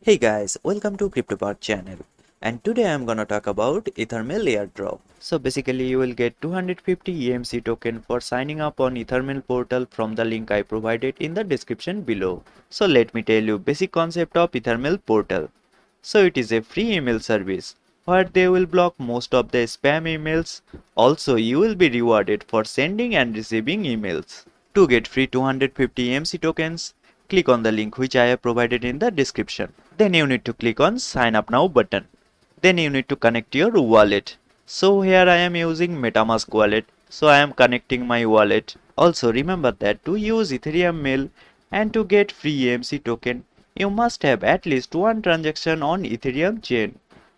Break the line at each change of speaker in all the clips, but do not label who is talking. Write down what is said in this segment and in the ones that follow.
Hey guys, welcome to CryptoPart channel, and today I'm gonna talk about Ethermail Airdrop. So basically you will get 250 EMC token for signing up on Ethermail portal from the link I provided in the description below. So let me tell you basic concept of Ethermail portal. So it is a free email service where they will block most of the spam emails. Also you will be rewarded for sending and receiving emails. To get free 250 EMC tokens, click on the link which I have provided in the description. Then you need to click on sign up now button. Then you need to connect your wallet. So here I am using MetaMask wallet. So I am connecting my wallet. Also remember that to use Ethereum Mail and to get free EMC token, you must have at least one transaction on Ethereum chain.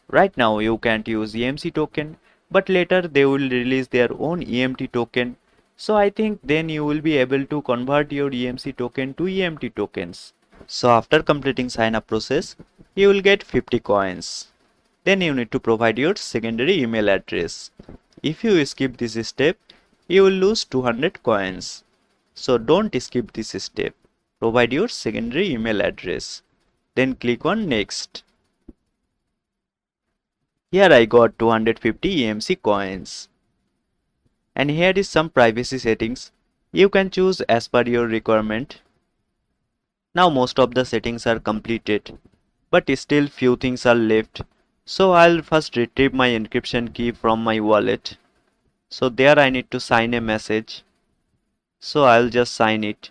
Right now you can't use EMC token, but later they will release their own EMT token. So I think then you will be able to convert your EMC token to EMT tokens. So after completing sign up process, you will get 50 coins. Then you need to provide your secondary email address. If you skip this step, you will lose 200 coins. So don't skip this step. Provide your secondary email address. Then click on next. Here I got 250 EMC coins. And here is some privacy settings. You can choose as per your requirement. Now most of the settings are completed, but still few things are left. So I'll first retrieve my encryption key from my wallet. So there I need to sign a message. So I'll just sign it.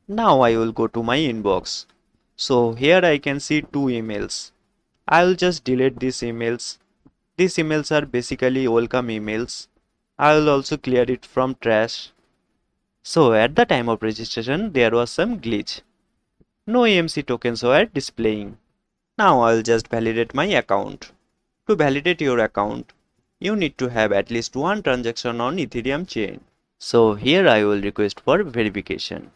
Now I will go to my inbox. So here I can see two emails. I'll just delete these emails. These emails are basically welcome emails. I will also clear it from trash. So at the time of registration there was some glitch. No EMC tokens were displaying. Now I'll just validate my account. To validate your account, you need to have at least one transaction on Ethereum chain. So here I will request for verification.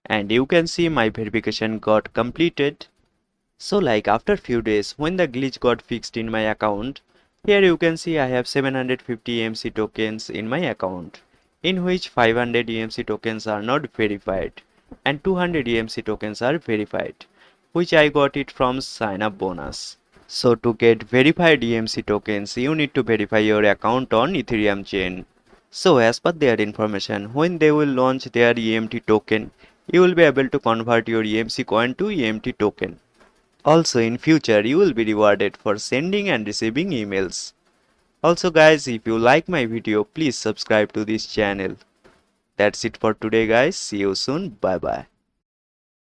And you can see my verification got completed. So like after few days when the glitch got fixed in my account, here you can see I have 750 EMC tokens in my account, in which 500 EMC tokens are not verified and 200 EMC tokens are verified, which I got it from sign up bonus. So to get verified EMC tokens, you need to verify your account on Ethereum chain. So as per their information, when they will launch their EMT token, you will be able to convert your EMC coin to EMT token. Also in future, you will be rewarded for sending and receiving emails. Also guys, if you like my video, please subscribe to this channel. That's it for today guys. See you soon. Bye bye.